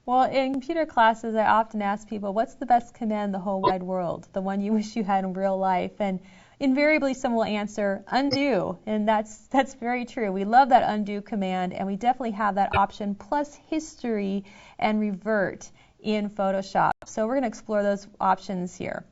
Well, in computer classes, I often ask people, what's the best command in the whole wide world? The one you wish you had in real life? And invariably, someone will answer, undo. And that's very true. We love that undo command, and we definitely have that option, plus history and revert in Photoshop. So we're going to explore those options here.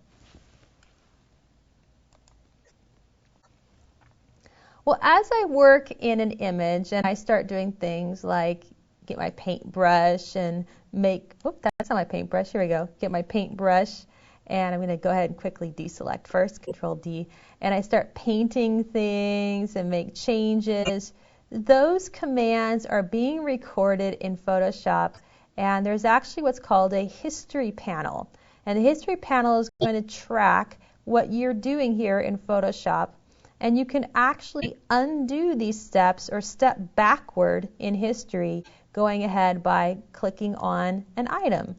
Well, as I work in an image and I start doing things like get my paintbrush and make, whoop, that's not my paintbrush, here we go, get my paintbrush, and I'm going to go ahead and quickly deselect first, Control D, and I start painting things and make changes. Those commands are being recorded in Photoshop, and there's actually what's called a history panel. And the history panel is going to track what you're doing here in Photoshop. And you can actually undo these steps or step backward in history going ahead by clicking on an item.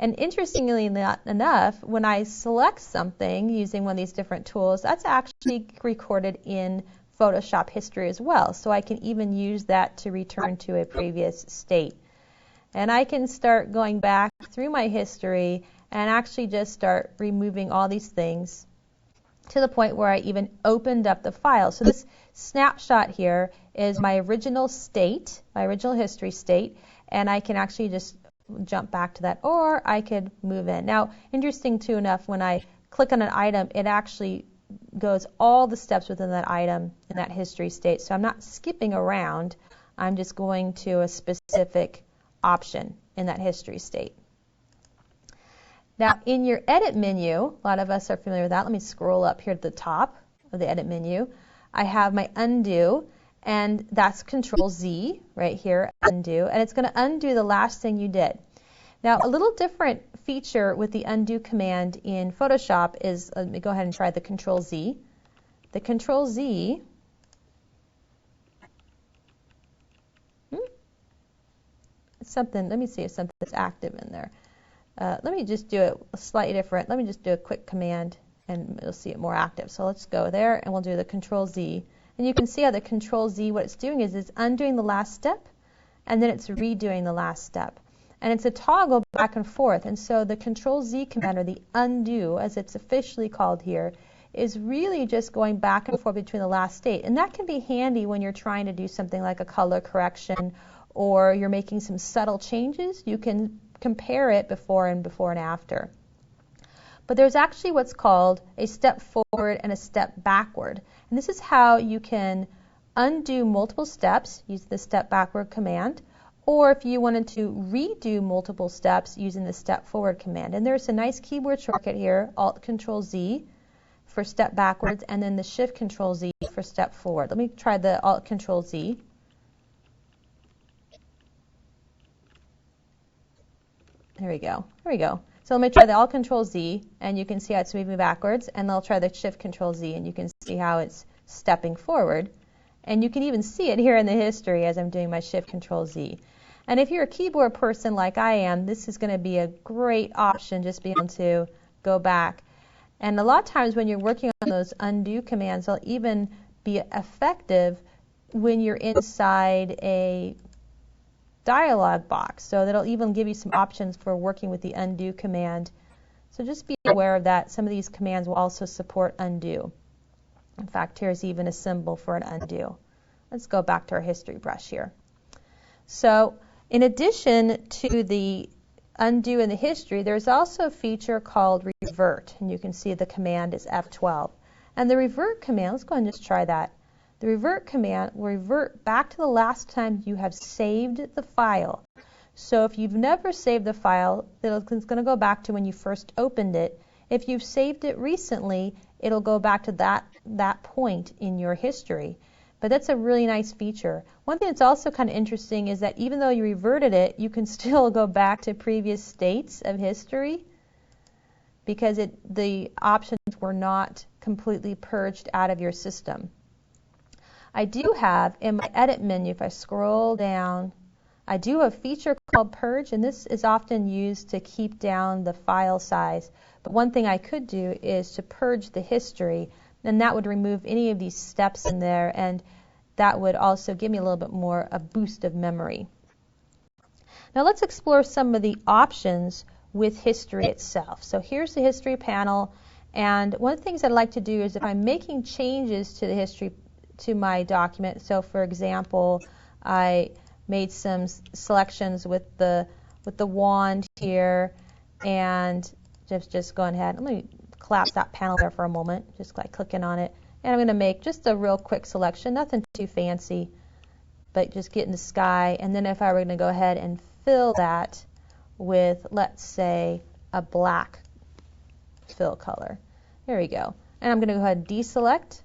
And interestingly enough, when I select something using one of these different tools, that's actually recorded in Photoshop history as well. So I can even use that to return to a previous state. And I can start going back through my history and actually just start removing all these things to the point where I even opened up the file. So this snapshot here is my original state, my original history state, and I can actually just jump back to that, or I could move in. Now, interesting too enough, when I click on an item, it actually goes all the steps within that item in that history state. So I'm not skipping around, I'm just going to a specific option in that history state. Now, in your edit menu, a lot of us are familiar with that. Let me scroll up here to the top of the edit menu. I have my undo, and that's Control Z right here, undo, and it's going to undo the last thing you did. Now, a little different feature with the undo command in Photoshop is, let me go ahead and try the Control Z. The Control Z, something, let me see if something's active in there. Let me just do it slightly different. Let me just do a quick command and you'll see it more active. So let's go there and we'll do the Control Z. And you can see how the Control Z, what it's doing is it's undoing the last step and then it's redoing the last step. And it's a toggle back and forth. And so the Control Z command, or the undo as it's officially called here, is really just going back and forth between the last state. And that can be handy when you're trying to do something like a color correction or you're making some subtle changes. You can compare it before and after. But there's actually what's called a step forward and a step backward. And this is how you can undo multiple steps using the step backward command, or if you wanted to redo multiple steps using the step forward command. And there's a nice keyboard shortcut here, Alt Control Z for step backwards, and then the Shift Control Z for step forward. Let me try the Alt Control Z. There we go. There we go. So let me try the Alt Control Z, and you can see how it's moving backwards, and I'll try the Shift Control Z, and you can see how it's stepping forward. And you can even see it here in the history as I'm doing my Shift Control Z. And if you're a keyboard person like I am, this is going to be a great option, just being able to go back. And a lot of times when you're working on those undo commands, they'll even be effective when you're inside a dialog box, so that'll even give you some options for working with the undo command. So just be aware of that. Some of these commands will also support undo. In fact, here's even a symbol for an undo. Let's go back to our history brush here. So in addition to the undo in the history, there's also a feature called revert, and you can see the command is F12. And the revert command, let's go ahead and just try that. The revert command will revert back to the last time you have saved the file. So if you've never saved the file, it's going to go back to when you first opened it. If you've saved it recently, it'll go back to that point in your history. But that's a really nice feature. One thing that's also kind of interesting is that even though you reverted it, you can still go back to previous states of history because the options were not completely purged out of your system. I do have in my edit menu, if I scroll down, I do have a feature called purge, and this is often used to keep down the file size. But one thing I could do is to purge the history, and that would remove any of these steps in there, and that would also give me a little bit more a boost of memory. Now let's explore some of the options with history itself. So here's the history panel, and one of the things I'd like to do is if I'm making changes to the history to my document, so for example, I made some selections with the wand here, and just going ahead. Let me collapse that panel there for a moment, just like clicking on it. And I'm going to make just a real quick selection, nothing too fancy, but just getting the sky. And then if I were going to go ahead and fill that with, let's say, a black fill color. There we go. And I'm going to go ahead and deselect.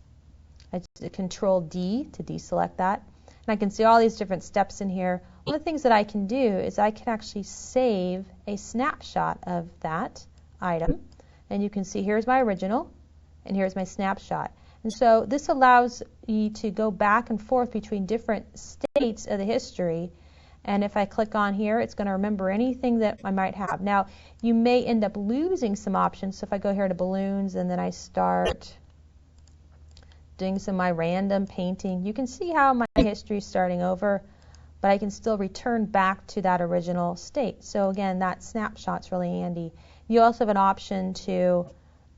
I just Control D to deselect that. And I can see all these different steps in here. One of the things that I can do is I can actually save a snapshot of that item. And you can see here's my original, and here's my snapshot. And so this allows you to go back and forth between different states of the history. And if I click on here, it's going to remember anything that I might have. Now, you may end up losing some options. So if I go here to balloons and then I start doing some of my random painting, you can see how my history is starting over, but I can still return back to that original state. So again, that snapshot's really handy. You also have an option to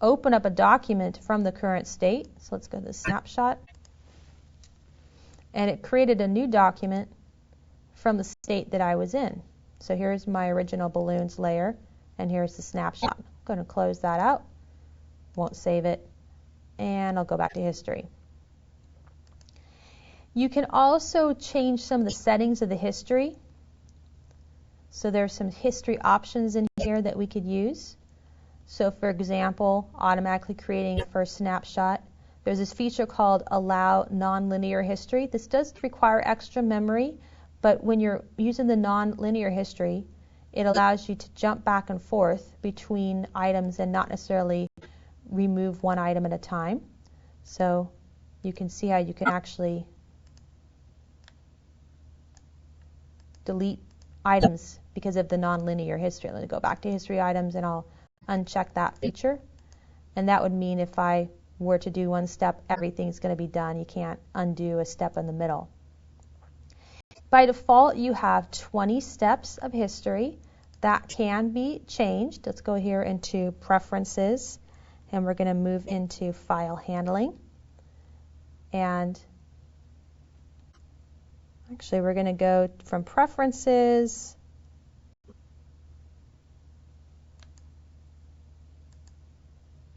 open up a document from the current state. So let's go to the snapshot. And it created a new document from the state that I was in. So here's my original balloons layer, and here's the snapshot. I'm going to close that out. Won't save it. And I'll go back to history. You can also change some of the settings of the history. So there's some history options in here that we could use. So for example, automatically creating a first snapshot. There's this feature called Allow Nonlinear History. This does require extra memory, but when you're using the nonlinear history, it allows you to jump back and forth between items and not necessarily remove one item at a time. So you can see how you can actually delete items because of the nonlinear history. Let me go back to history items and I'll uncheck that feature. And that would mean if I were to do one step, everything's going to be done. You can't undo a step in the middle. By default, you have 20 steps of history. That can be changed. Let's go here into Preferences, and we're going to move into File Handling. And actually, we're going to go from Preferences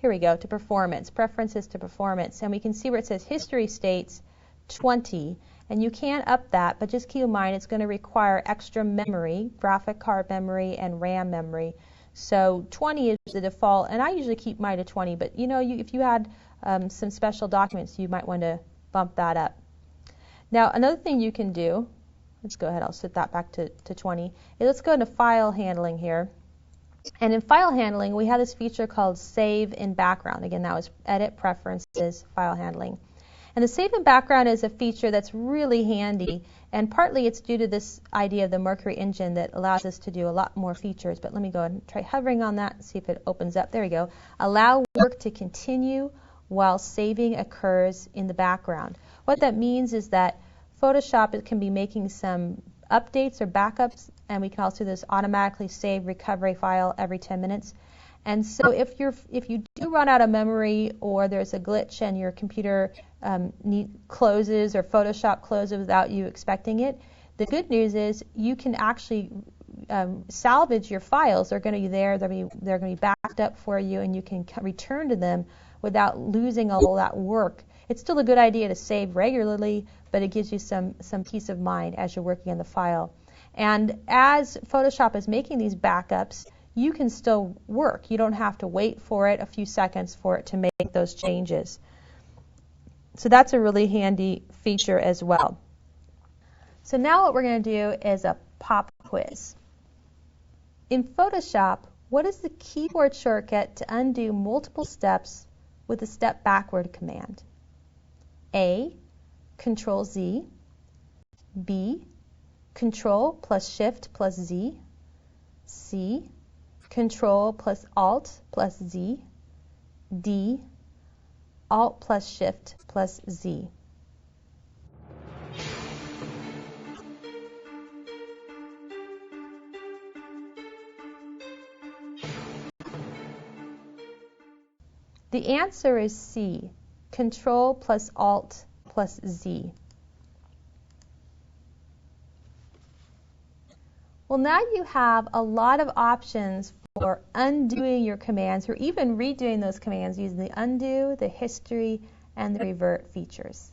here we go, to Performance, Preferences to Performance. And we can see where it says History States 20. And you can up that, but just keep in mind it's going to require extra memory, graphic card memory and RAM memory. So 20 is the default, and I usually keep mine to 20, but if you had some special documents, you might want to bump that up. Now, another thing you can do, let's go ahead, I'll set that back to 20, is let's go into File Handling here. And in File Handling, we have this feature called Save in Background. Again, that was Edit, Preferences, File Handling. And the Save in Background is a feature that's really handy, and partly it's due to this idea of the Mercury engine that allows us to do a lot more features. But let me go ahead and try hovering on that and see if it opens up. There we go. Allow work to continue while saving occurs in the background. What that means is that Photoshop can be making some updates or backups, and we can also do this automatically save recovery file every 10 minutes. And so if you do run out of memory, or there's a glitch and your computer closes, or Photoshop closes without you expecting it, the good news is you can actually salvage your files. They're going to be there. They're going to be backed up for you, and you can return to them without losing all that work. It's still a good idea to save regularly, but it gives you some peace of mind as you're working on the file. And as Photoshop is making these backups, you can still work. You don't have to wait for it a few seconds for it to make those changes. So that's a really handy feature as well. So now what we're going to do is a pop quiz. In Photoshop, what is the keyboard shortcut to undo multiple steps with the step backward command? A, Control Z. B, Control plus Shift plus Z. C, Control plus Alt plus Z. D, Alt plus Shift plus Z. The answer is C, Control plus Alt plus Z. Well, now you have a lot of options for undoing your commands or even redoing those commands using the undo, the history, and the revert features.